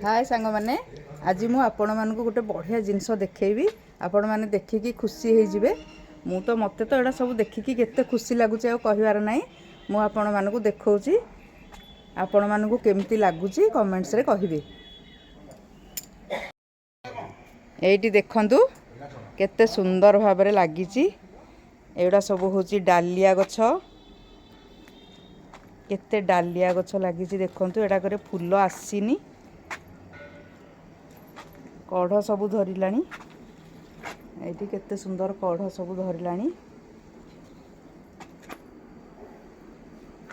हाय सांग मैंने आज मु आपण मानक गोटे बढ़िया जिनस देखी आपण मैंने देखिकी खुशी हो जाए मु तो मत तो यहाँ सब देखिकी केते खुशी लगुच कहबार ना मुझे मानक देखी आपण मानक केमती लगुच कमेंट्स रे कहिबे। एठी देखंतु केते सुंदर भाव लगी एटा सब हूँ डालिया गछ केते डालिया गछ लगी देखंतु एटा करे फूल आसीनी कढ़ सब धरलानी एठी केते सुंदर कढ़ सब धरलानी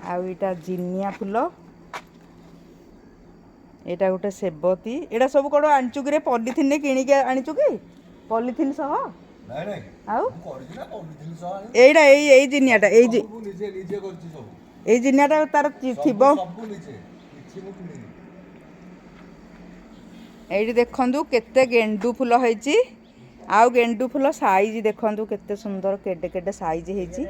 आउ इटा जिनिया फूल एटा गोटे सेबती एटा सब कौन आणचु कि पॉलिथिन किणिक आणचु कि पॉलिथिन सह एटा ए जिनियाटा ए जिनियाटा तार थिबो एठी देखंतु केते गेंडू फूल होईची आउ गेंडू फूल साइज देखंतु केते सुंदर केडे केडे साइज होईची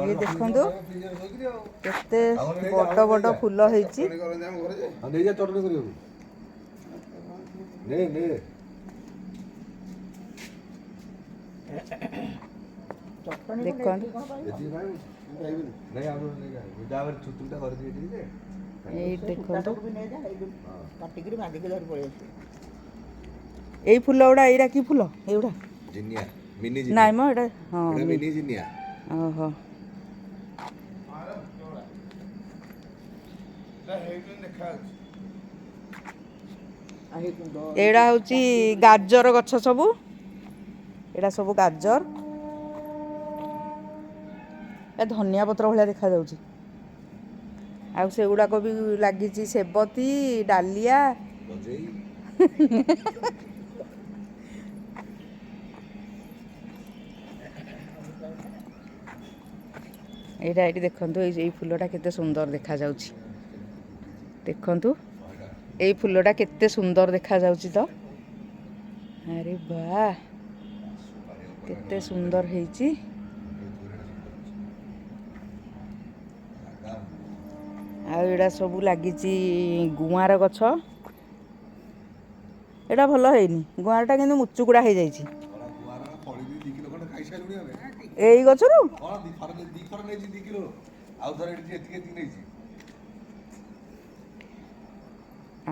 ये देखंतु केते बड़ बड़ फूल होईची এই ফুল গুড়া এইটা কি ফুল এইগুড়া জিনিয়া মিনি জিনিয়া নাই মো এটা হ্যাঁ মিনি জিনিয়া ওহো এইটা হচ্ছে গাজর গছ সবু এটা সবু গাজর এ ধনিয়া পত্র ভଳିଆ দেখা যাଉଛି ଆଉ ସେଗୁଡ଼ାକ ବି ଲାଗିଛି ସେବତୀ ଡାଲିଆ এইটা এটি দেখন্তু এই ফুলটা কেতে সুন্দর দেখা যাଉଛି দেখন্তু এই ফুলটা কেতে সুন্দর দেখা যাଉଛି তো আরে বাহ কেতে সুন্দর ହେଇଛି ଆଉ ଏଇଟା ସବୁ ଲାଗିଛି ଗୁଆଁର ଗଛ ଏଇଟା ଭଲ ହେଇନି ଗୁଆଁରଟା କିନ୍ତୁ ମୁଚୁକୁଡ଼ା ହେଇଯାଇଛି ଏଇ ଗଛରୁ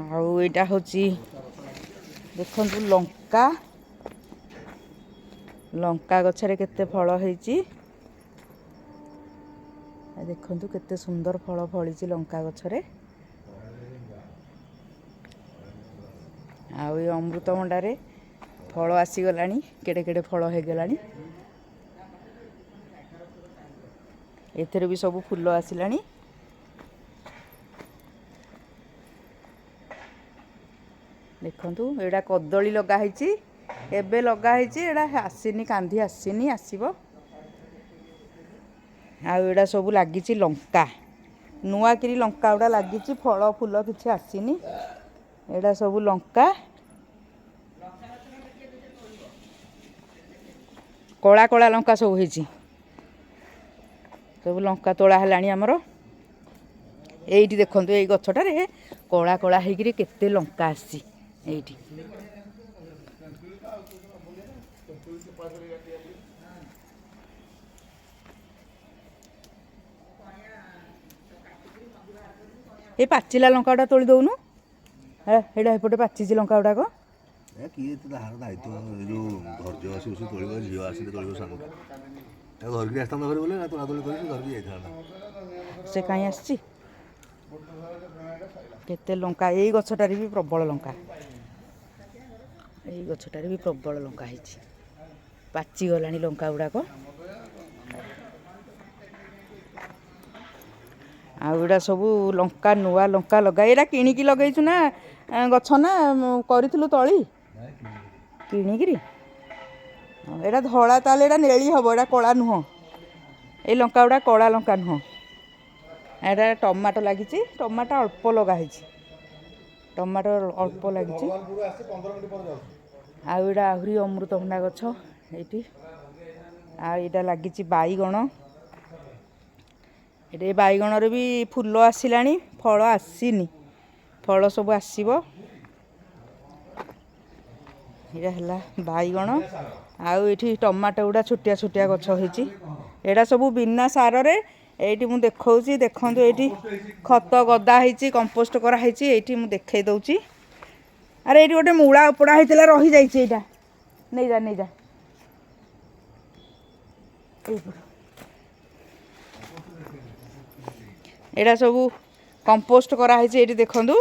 ଆଉ ଏଇଟା ହେଉଛି ଦେଖନ୍ତୁ ଲଙ୍କା ଲଙ୍କା ଗଛରେ କେତେ ଫଳ ହେଇଛି देखंतु केते सुंदर फल फली लंका गछरे आउ ये अमृतभंडारे फल आसीगलानी केड़े केड़े फल हो गलानी एथरे भी सब फूल आसिलानी देखंतु एडा कदली लगा हैची एबे लगा हैची एडा आसीनी कांधी आसीनी आसीबो आड़ा सब लगी लंका नुआकि लंका गुड़ा लगी फल फूल किसी आसीनी एड़ा सब लंका कला कला लंका सब हो सब लंका तोड़ा है आमर ये देखो ये गछटार कला कला होकर केते लंका आसी एठी ये पाचिला लंका गुड़ा तोड़ी दौनु एटा एपटे पाचिची लंका गुड़ाक से कहीं आसी केते लंका यही गछटार भी प्रबल लंका यही गछटार भी प्रबल लंका होती पाची गलानी लंका गुड़ाक आउड़ा सब लंका नुआ लंका लगा ये किणिकी लगेचु ना गछ ना करूँ तली किणिकी एटा धला ताले एटा नेली हम एटा कला नुह ये लंका गुड़ा कला लंका नुह एटा टमाटो लगी टमाटो अल्प लगाई टमाटो अल्प लगी आउड़ा आहरी अमृतभंडा गछ ये लगी बैगण ଏଠି ବାଇଗଣରେ ବି ଫୁଲ ଆସିଲାଣି, ଫଳ ଆସିନି, ଫଳ ସବୁ ଆସିବ। ଏଇଟା ହେଲା ବାଇଗଣ। ଆଉ ଏଠି ଟମାଟୋ ଗୁଡ଼ା ଛୋଟିଆ ଛୋଟିଆ ଗଛ ହେଇଛି। ଏଇଟା ସବୁ ବିନା ସାରରେ ଏଇଠି ମୁଁ ଦେଖାଉଛି। ଦେଖନ୍ତୁ ଏଇଠି ଖତ ଗଦା ହେଇଛି, କମ୍ପୋଷ୍ଟ କରାହେଇଛି। ଏଇଠି ମୁଁ ଦେଖେଇ ଦେଉଛି। ଆରେ ଏଇଠି ଗୋଟେ ମୂଳା ଉପଡ଼ା ହେଇଥିଲା, ରହିଯାଇଛି। ଏଇଟା ନେଇଯା ନେଇଯା। ଏଇଟା ସବୁ କମ୍ପୋଷ୍ଟ କରାହେଇଛି। ଏଇଠି ଦେଖନ୍ତୁ,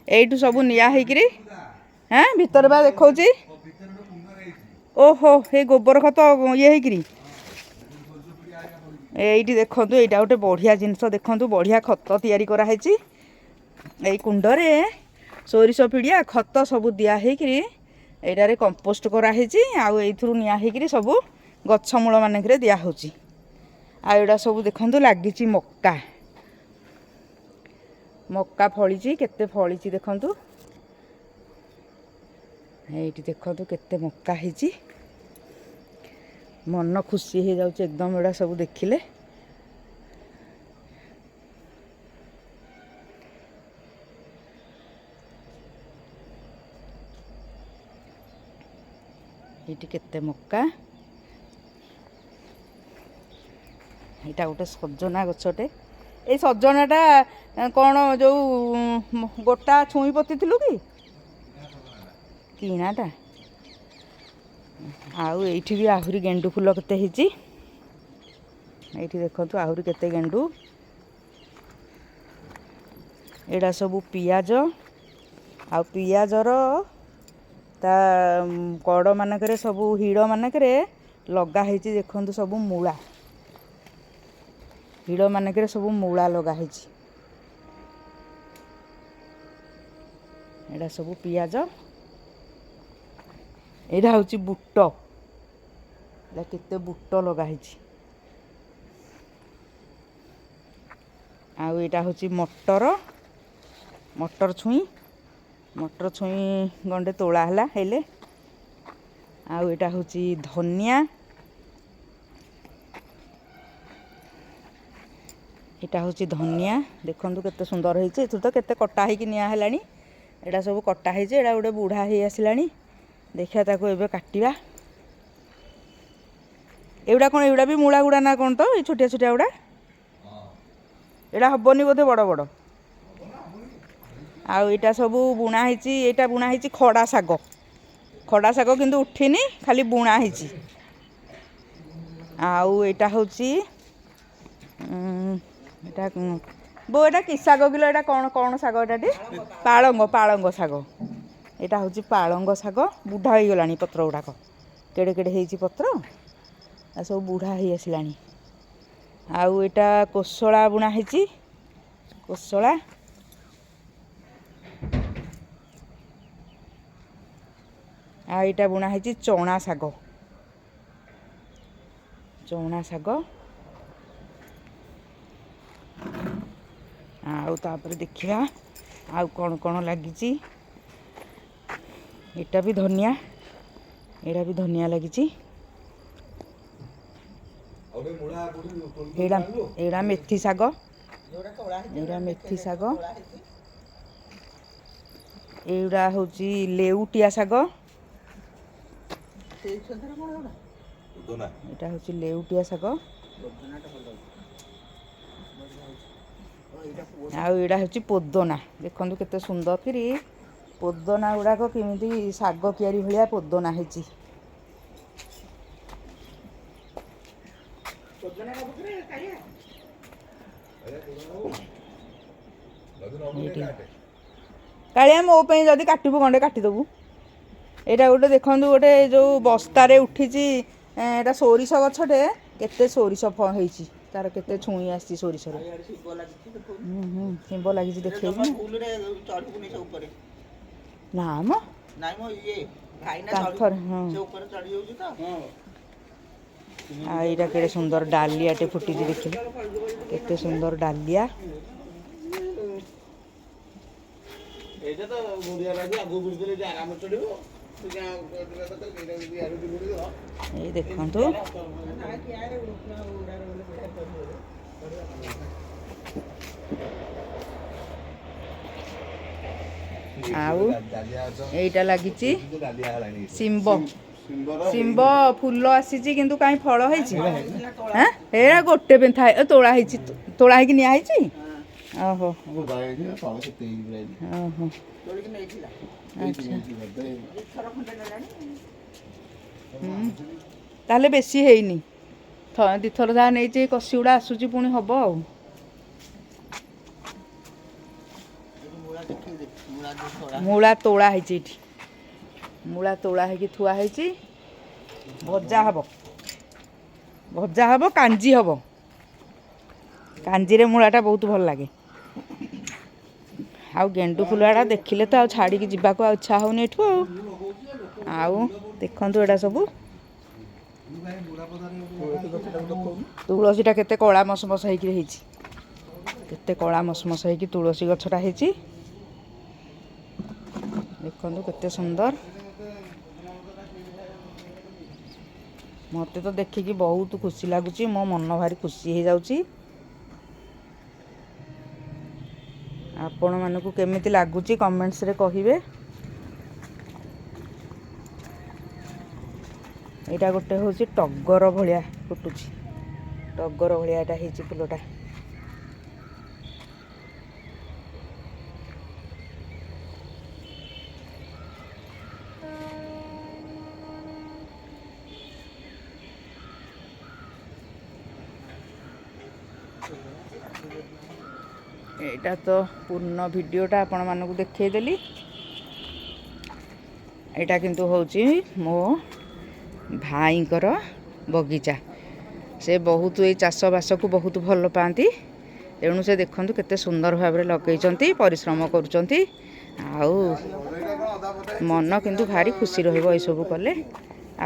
ଏଇଠୁ ସବୁ ନିଆ ହେଇକିରି ଭିତରେ ବା ଦେଖାଉଛି। ଓହୋ, ଏ ଗୋବର ଖତ ଇଏ ହେଇକିରି ଏଇଠି ଦେଖନ୍ତୁ। ଏଇଟା ଗୋଟେ ବଢ଼ିଆ ଜିନିଷ। ଦେଖନ୍ତୁ ବଢ଼ିଆ ଖତ ତିଆରି କରାହେଇଛି। ଏଇ କୁଣ୍ଡରେ ସୋରିଷ ପିଡ଼ିଆ ଖତ ସବୁ ଦିଆ ହେଇକିରି ଏଇଟାରେ କମ୍ପୋଷ୍ଟ କରାହେଇଛି। ଆଉ ଏଇଥିରୁ ନିଆ ହେଇକିରି ସବୁ ଗଛ ମୂଳ ମାନଙ୍କରେ ଦିଆହେଉଛି। ଆଉ ଏଇଟା ସବୁ ଦେଖନ୍ତୁ ଲାଗିଛି ମକା। ମକା ଫଳିଛି, କେତେ ଫଳିଛି ଦେଖନ୍ତୁ। ଏଇଠି ଦେଖନ୍ତୁ କେତେ ମକା ହେଇଛି। ମନ ଖୁସି ହେଇଯାଉଛି ଏକଦମ ଏଗୁଡ଼ା ସବୁ ଦେଖିଲେ। ଏଇଠି କେତେ ମକା। ଏଇଟା ଗୋଟେ ସଜନା ଗଛଟେ। ଏଇ ସଜନାଟା କ'ଣ ଯେଉଁ ଗୋଟା ଛୁଇଁ ପୋତିଥିଲୁ କି କିଣାଟା? ଆଉ ଏଇଠି ବି ଆହୁରି ଗେଣ୍ଡୁ ଫୁଲ କେତେ ହେଇଛି। ଏଇଠି ଦେଖନ୍ତୁ ଆହୁରି କେତେ ଗେଣ୍ଡୁ। ଏଇଟା ସବୁ ପିଆଜ। ଆଉ ପିଆଜର ତା କଡ଼ ମାନଙ୍କରେ ସବୁ ହିଡ଼ ମାନଙ୍କରେ ଲଗା ହେଇଛି। ଦେଖନ୍ତୁ ସବୁ ମୂଳା, ହିଡ଼ ମାନଙ୍କରେ ସବୁ ମୂଳା ଲଗା ହେଇଛି। ଏଇଟା ସବୁ ପିଆଜ। ଏଇଟା ହେଉଛି ବୁଟ। ଏଇଟା କେତେ ବୁଟ ଲଗା ହେଇଛି। ଆଉ ଏଇଟା ହେଉଛି ମଟର, ମଟର ଛୁଇଁ। ମଟର ଛୁଇଁ ଗଣ୍ଡେ ତୋଳା ହେଲା ହେଲେ। ଆଉ ଏଇଟା ହେଉଛି ଧନିଆ। ଏଇଟା ହେଉଛି ଧନିଆ। ଦେଖନ୍ତୁ କେତେ ସୁନ୍ଦର ହେଇଛି। ଏଥିରୁ ତ କେତେ କଟା ହେଇକି ନିଆ ହେଲାଣି। ଏଇଟା ସବୁ କଟା ହେଇଛି। ଏଇଟା ଗୋଟେ ବୁଢ଼ା ହେଇ ଆସିଲାଣି। ଦେଖିବା ତାକୁ ଏବେ କାଟିବା। ଏଗୁଡ଼ା କ'ଣ? ଏଗୁଡ଼ା ବି ମୂଳା ଗୁଡ଼ା ନା କ'ଣ? ତ ଏଇ ଛୋଟିଆ ଛୋଟିଆ ଗୁଡ଼ା ଏଇଟା ହବନି ବୋଧେ, ବଡ଼ ବଡ଼। ଆଉ ଏଇଟା ସବୁ ବୁଣା ହେଇଛି। ଏଇଟା ବୁଣା ହେଇଛି ଖଡ଼ା ଶାଗ। ଖଡ଼ା ଶାଗ କିନ୍ତୁ ଉଠିନି, ଖାଲି ବୁଣା ହେଇଛି। ଆଉ ଏଇଟା ହେଉଛି ଏଇଟା ବୋଉ, ଏଇଟା କି ଶାଗ କିଲୋ? ଏଇଟା କ'ଣ କ'ଣ ଶାଗ? ଏଇଟାଟି ପାଳଙ୍ଗ, ପାଳଙ୍ଗ ଶାଗ। ଏଇଟା ହେଉଛି ପାଳଙ୍ଗ ଶାଗ। ବୁଢ଼ା ହେଇଗଲାଣି ପତ୍ର ଗୁଡ଼ାକ, କେଡ଼େ କେଡ଼େ ହେଇଛି ପତ୍ର। ଆଉ ସବୁ ବୁଢ଼ା ହେଇ ଆସିଲାଣି। ଆଉ ଏଇଟା କୋଶଳା ବୁଣା ହେଇଛି, କୋଶଳା। ଆଉ ଏଇଟା ବୁଣା ହେଇଛି ଚଣା ଶାଗ, ଚଣା ଶାଗ। ଆଉ ତାପରେ ଦେଖିବା ଆଉ କ'ଣ କ'ଣ ଲାଗିଛି। ଏଇଟା ବି ଧନିଆ, ଏଇଟା ବି ଧନିଆ ଲାଗିଛି। ଏଇଟା ମେଥି ଶାଗ, ଏଇଟା ମେଥି ଶାଗ। ଏଇଗୁଡ଼ା ହେଉଛି ଲେଉଟିଆ ଶାଗ। ଏଇଟା ହେଉଛି ଲେଉଟିଆ ଶାଗ। ଆଉ ଏଇଟା ହେଉଛି ପୋଦନା। ଦେଖନ୍ତୁ କେତେ ସୁନ୍ଦର କିରି ପୋଦନା ଗୁଡ଼ାକ କେମିତି ଶାଗ କିଆରି ଭଳିଆ ପୋଦନା ହେଇଛି। କାଳିଆ ମୋ ପାଇଁ ଯଦି କାଟିବୁ ଗଣ୍ଡେ କାଟିଦେବୁ। ଏଇଟା ଗୋଟେ ଦେଖନ୍ତୁ, ଗୋଟେ ଯେଉଁ ବସ୍ତାରେ ଉଠିଛି। ଏଇଟା ସୋରିଷ ଗଛଟେ, କେତେ ସୋରିଷ ହେଇଛି। ତାର କେତେ ଛୁଇଁ ଆସିଛି ସୋରିଷରେ। ଶିମ୍ବ ଲାଗିଛି, ଦେଖେଇବି ନା ମ କାନ୍ଥରେ। ହଁ, ଆଉ ଏଇଟା କେଡ଼େ ସୁନ୍ଦର ଡାଲିଆଟେ ଫୁଟିଛି। ଦେଖିଲେ କେତେ ସୁନ୍ଦର ଡାଲିଆ। ଏଇ ଦେଖନ୍ତୁ ଆଉ ଏଇଟା ଲାଗିଛି ଶିମ୍ବ ଶିମ୍ବ ଫୁଲ ଆସିଛି କିନ୍ତୁ କାହିଁ ଫଳ ହେଇଛି ହଁ ଏଇଟା ଗୋଟେ ପେନ୍ଥା ତୋଳା ହେଇଛି ତୋଳା ହେଇକି ନିଆ ହେଇଛି ଓହୋ ଓହୋ ତାହେଲେ ବେଶୀ ହେଇନି ଦିଥର ଯାହା ନେଇଛି କଷି ଗୁଡ଼ା ଆସୁଛି ପୁଣି ହବ ଆଉ ମୂଳା ତୋଳା ହେଇଛି ଏଇଠି ମୂଳା ତୋଳା ହେଇକି ଥୁଆ ହେଇଛି ଭଜା ହବ କାଞ୍ଜି ହବ କାଞ୍ଜିରେ ମୂଳାଟା ବହୁତ ଭଲ ଲାଗେ ଆଉ ଗେଣ୍ଡୁ ଫୁଲଟା ଦେଖିଲେ ତ ଆଉ ଛାଡ଼ିକି ଯିବାକୁ ଆଉ ଇଚ୍ଛା ହେଉନି ଏଠୁ ଆଉ ଦେଖନ୍ତୁ ଏଇଟା ସବୁ ତୁଳସୀଟା କେତେ କଳା ମସମସ ହେଇକି ହେଇଛି କେତେ କଳା ମସମସ ହେଇକି ତୁଳସୀ ଗଛଟା ହେଇଛି ଦେଖନ୍ତୁ କେତେ ସୁନ୍ଦର ମୋତେ ତ ଦେଖିକି ବହୁତ ଖୁସି ଲାଗୁଛି ମୋ ମନ ଭାରି ଖୁସି ହେଇଯାଉଛି ଆପଣମାନଙ୍କୁ କେମିତି ଲାଗୁଛି କମେଣ୍ଟସରେ କହିବେ ଏଇଟା ଗୋଟେ ହେଉଛି ଟଗର ଭଳିଆ ଫୁଟୁଛି ଟଗର ଭଳିଆ ଏଇଟା ହେଇଛି ଫୁଲଟା ଏଇଟା ତ ପୂର୍ଣ୍ଣ ଭିଡ଼ିଓଟା ଆପଣମାନଙ୍କୁ ଦେଖେଇଦେଲି ଏଇଟା କିନ୍ତୁ ହେଉଛି ମୋ ଭାଇଙ୍କର ବଗିଚା ସେ ବହୁତ ଏଇ ଚାଷବାସକୁ ବହୁତ ଭଲ ପାଆନ୍ତି ତେଣୁ ସେ ଦେଖନ୍ତୁ କେତେ ସୁନ୍ଦର ଭାବରେ ଲଗେଇଛନ୍ତି ପରିଶ୍ରମ କରୁଛନ୍ତି ଆଉ ମନ କିନ୍ତୁ ଭାରି ଖୁସି ରହିବ ଏସବୁ କଲେ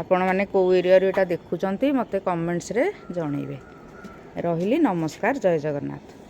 ଆପଣମାନେ କେଉଁ ଏରିଆରୁ ଏଇଟା ଦେଖୁଛନ୍ତି ମୋତେ କମେଣ୍ଟସରେ ଜଣେଇବେ ରହିଲି ନମସ୍କାର ଜୟ ଜଗନ୍ନାଥ।